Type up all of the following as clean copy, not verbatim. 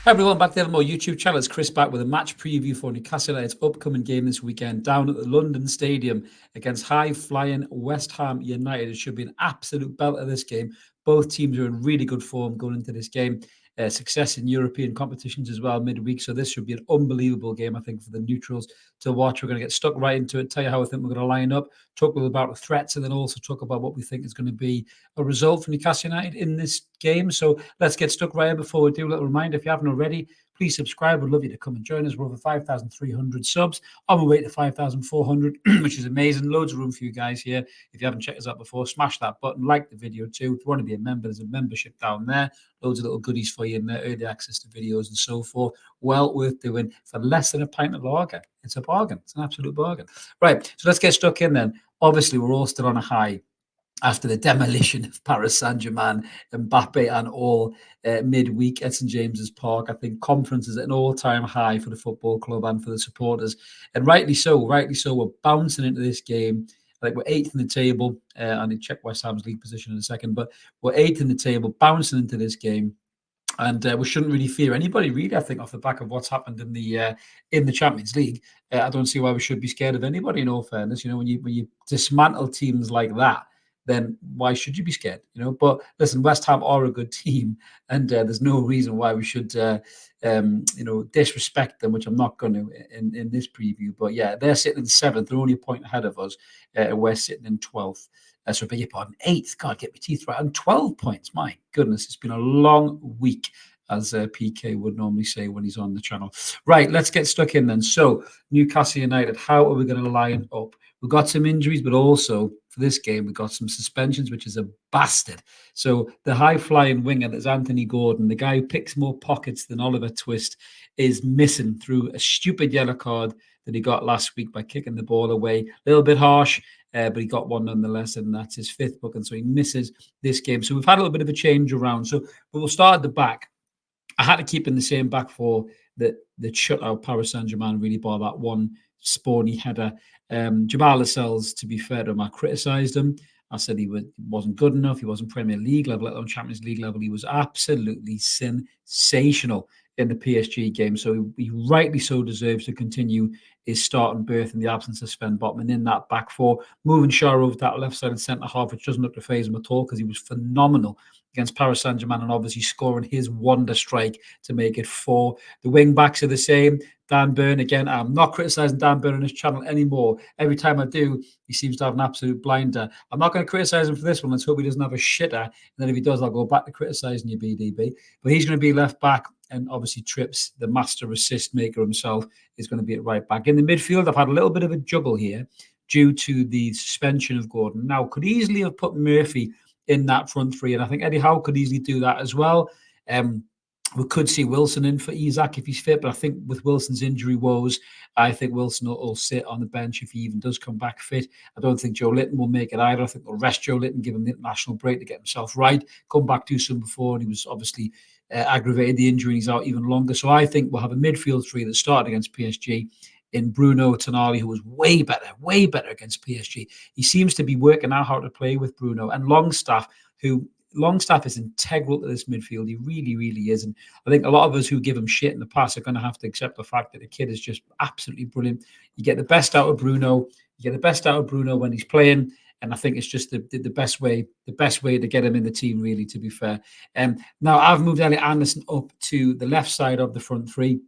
Hi everyone, back to the Evermore YouTube channel. It's Chris back with a match preview for Newcastle United's upcoming game this weekend down at the London Stadium against high-flying West Ham United. It should be an absolute belter this game. Both teams are in really good form going into this game. Success in European competitions as well midweek, so this should be an unbelievable game, I think, for the neutrals to watch. We're going to get stuck right into it, tell you how I think we're going to line up, talk a little about the threats, and then also talk about what we think is going to be a result for Newcastle United in this game. So let's get stuck right in. Before we do, a little reminder, if you haven't already, please subscribe. We'd love you to come and join us. We're over 5,300 subs on our way to 5,400, which is amazing. Loads of room for you guys here. If you haven't checked us out before, smash that button, like the video too. If you want to be a member, there's a membership down there. Loads of little goodies for you in there, early access to videos and so forth. Well worth doing for less than a pint of lager. It's a bargain. It's an absolute bargain. Right, so let's get stuck in then. Obviously, we're all still on a high after the demolition of Paris Saint-Germain, Mbappe and all midweek at St James's Park. I think confidence is at an all-time high for the football club and for the supporters. And rightly so, we're bouncing into this game. Like we're eighth in the table. I need to check West Ham's league position in a second, but we're eighth in the table, bouncing into this game. And we shouldn't really fear anybody, really. I think off the back of what's happened in the Champions League, I don't see why we should be scared of anybody. In all fairness, when you dismantle teams like that, then why should you be scared? But listen, West Ham are a good team, and there's no reason why we should, disrespect them, which I'm not going to in this preview. But yeah, they're sitting in seventh; they're only a point ahead of us. We're sitting in 12th. So beg your pardon, eighth. God, get my teeth right. And 12 points. My goodness, it's been a long week, as PK would normally say when he's on the channel. Right, let's get stuck in then. So Newcastle United, how are we going to line up? We've got some injuries, but also for this game, we've got some suspensions, which is a bastard. So the high-flying winger, that's Anthony Gordon, the guy who picks more pockets than Oliver Twist, is missing through a stupid yellow card that he got last week by kicking the ball away. A little bit harsh, but he got one nonetheless, and that's his fifth book, and so he misses this game. So we've had a little bit of a change around. So we'll start at the back. I had to keep in the same back four that shut out Paris Saint-Germain really by that one spawny header. Jamal Lascelles, to be fair to him, I criticised him. I said he wasn't good enough. He wasn't Premier League level, let alone Champions League level. He was absolutely sensational in the PSG game. So he rightly so deserves to continue his starting berth in the absence of Sven Botman in that back four. Moving Shaw over to that left side and centre half, which doesn't look to phase him at all because he was phenomenal against Paris Saint-Germain and obviously scoring his wonder strike to make it 4. The wing backs are the same. Dan Burn, again, I'm not criticising Dan Burn on this channel anymore. Every time I do, he seems to have an absolute blinder. I'm not going to criticise him for this one. Let's hope he doesn't have a shitter. And then if he does, I'll go back to criticising you, BDB. But he's going to be left back. And obviously Trips, the master assist maker himself, is going to be at right back. In the midfield, I've had a little bit of a juggle here due to the suspension of Gordon. Now, could easily have put Murphy in that front three, and I think Eddie Howe could easily do that as well. We could see Wilson in for Isak if he's fit, but I think with Wilson's injury woes, I think Wilson will sit on the bench if he even does come back fit. I don't think Joe Litton will make it either. I think they'll rest Joe Litton, give him the international break to get himself right, come back too soon before, and he was obviously aggravated the injury and he's out even longer. So I think we'll have a midfield three that started against PSG in Bruno Tonali, who was way better against PSG. He seems to be working out how to play with Bruno, and Longstaff is integral to this midfield. He really, really is. And I think a lot of us who give him shit in the past are going to have to accept the fact that the kid is just absolutely brilliant. You get the best out of Bruno. You get the best out of Bruno when he's playing. And I think it's just the best way to get him in the team, really, to be fair. Now, I've moved Elliot Anderson up to the left side of the front three.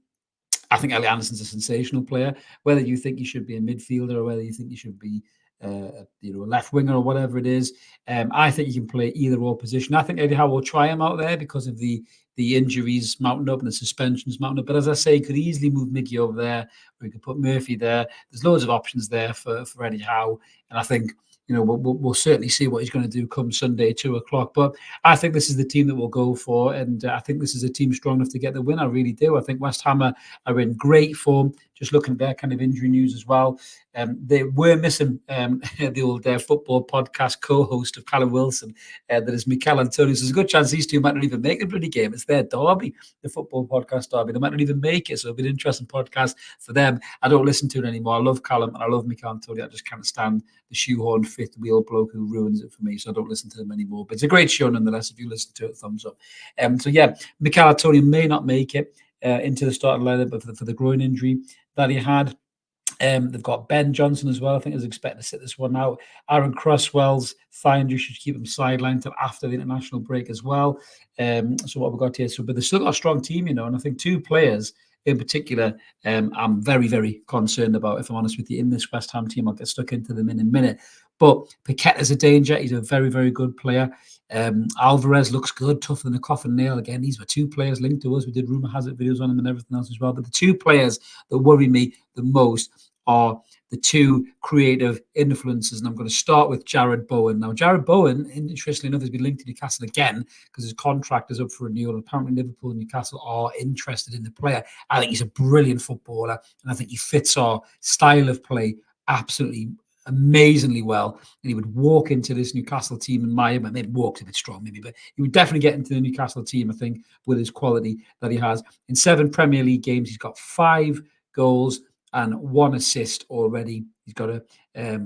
I think Elliot Anderson's a sensational player. Whether you think he should be a midfielder or whether you think he should be a left winger or whatever it is, I think he can play either or position. I think Eddie Howe will try him out there because of the injuries mounting up and the suspensions mounting up. But as I say, he could easily move Mickey over there, or he could put Murphy there. There's loads of options there for Eddie Howe, and I think we'll certainly see what he's going to do come Sunday, 2:00. But I think this is the team that we'll go for, and I think this is a team strong enough to get the win. I really do. I think West Ham are in great form. just looking at their kind of injury news as well. They were missing the old football podcast co-host of Callum Wilson, that is Mikel Antonio. So there's a good chance these two might not even make a bloody game. It's their derby, the football podcast derby. They might not even make it, so it'll be an interesting podcast for them. I don't listen to it anymore. I love Callum and I love Mikel Antonio. I just can't stand the shoehorn fifth wheel bloke who ruins it for me, so I don't listen to them anymore. But it's a great show nonetheless. If you listen to it, thumbs up. So yeah, Mikel Antonio may not make it into the starting lineup, but for the groin injury that he had. They've got Ben Johnson as well. I think is expected to sit this one out. Aaron Cresswell's thigh injury should keep him sidelined till after the international break as well. So what we've got here, but they've still got a strong team, and I think two players in particular, I'm very, very concerned about, if I'm honest with you, in this West Ham team. I'll get stuck into them in a minute. But Paqueta's a danger. He's a very, very good player. Alvarez looks good, tougher than a coffin nail. Again, these were two players linked to us. We did rumor has it videos on them and everything else as well. But the two players that worry me the most are the two creative influences. And I'm going to start with Jared Bowen. Now, Jared Bowen, interestingly enough, has been linked to Newcastle again because his contract is up for renewal. Apparently, Liverpool and Newcastle are interested in the player. I think he's a brilliant footballer, and I think he fits our style of play absolutely amazingly well. And he would walk into this Newcastle team in my opinion. Maybe walks a bit strong, maybe, but he would definitely get into the Newcastle team, I think, with his quality that he has. In 7 Premier League games, he's got 5 goals and 1 assist already. He's got a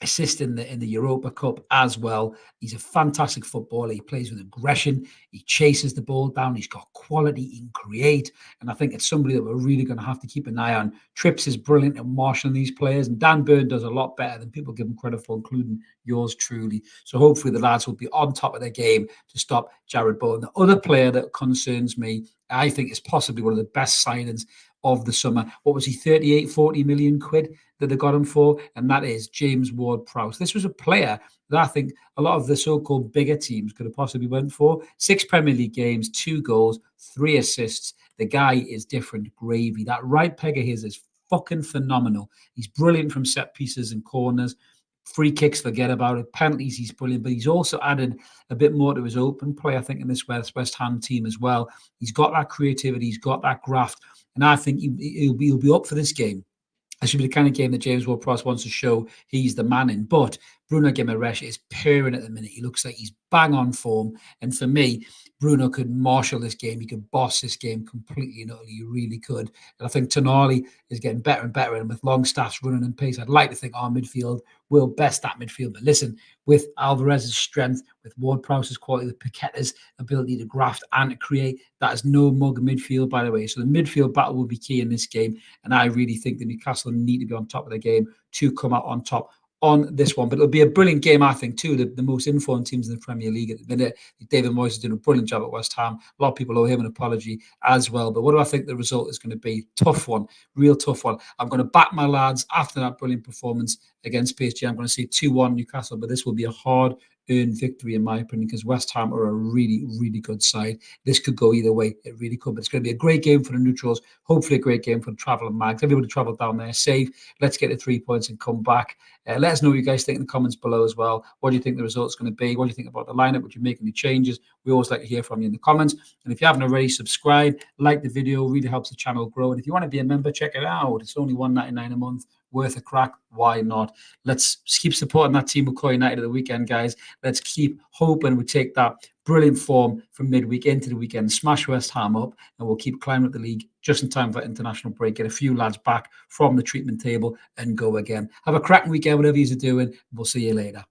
assist in the Europa Cup as well. He's a fantastic footballer. He plays with aggression. He chases the ball down. He's got quality. He can create. And I think it's somebody that we're really going to have to keep an eye on. Trips is brilliant at marshalling these players. And Dan Burn does a lot better than people give him credit for, including yours truly. So hopefully the lads will be on top of their game to stop Jared Bowen. The other player that concerns me, I think, is possibly one of the best signings of the summer. What was he, 38, 40 million quid that they got him for? And that is James Ward-Prowse. This was a player that I think a lot of the so-called bigger teams could have possibly went for. 6 Premier League games, 2 goals, 3 assists. The guy is different gravy. That right peg of his is fucking phenomenal. He's brilliant from set pieces and corners. Free kicks, forget about it. Penalties, he's brilliant. But he's also added a bit more to his open play, I think, in this West Ham team as well. He's got that creativity. He's got that graft. And I think he'll be up for this game. This should be the kind of game that James Ward-Prowse wants to show he's the man in. But Bruno Guimaraes is purring at the minute. He looks like he's bang on form. And for me, Bruno could marshal this game. He could boss this game completely and utterly. He really could. And I think Tonali is getting better and better. And with Longstaff's running in pace, I'd like to think our midfield will best that midfield. But listen, with Alvarez's strength, with Ward-Prowse's quality, with Paqueta's ability to graft and to create, that is no mug midfield, by the way. So the midfield battle will be key in this game. And I really think the Newcastle need to be on top of the game to come out on top on this one. But it'll be a brilliant game, I think, too. The most informed teams in the Premier League at the minute. David Moyes is doing a brilliant job at West Ham. A lot of people owe him an apology as well. But what do I think the result is going to be? Tough one, real tough one. I'm going to back my lads after that brilliant performance against PSG. I'm going to say 2-1 Newcastle, but this will be a hard earned victory in my opinion, because West Ham are a really, really good side. This could go either way. It really could. But it's going to be a great game for the neutrals. Hopefully a great game for the travelling mags. Everybody travel down there safe. Let's get the 3 points and come back. Let us know what you guys think in the comments below as well. What do you think the result's going to be? What do you think about the lineup? Would you make any changes? We always like to hear from you in the comments. And if you haven't already, subscribe, like the video. Really helps the channel grow. And if you want to be a member, check it out. It's only $1.99 a month. Worth a crack. Why not? Let's keep supporting that team. McCoy United at the weekend, guys. Let's keep hoping we take that brilliant form from midweek into the weekend, smash West Ham up, and we'll keep climbing up the league just in time for international break, get a few lads back from the treatment table and go again. Have a cracking weekend, whatever you're doing. We'll see you later.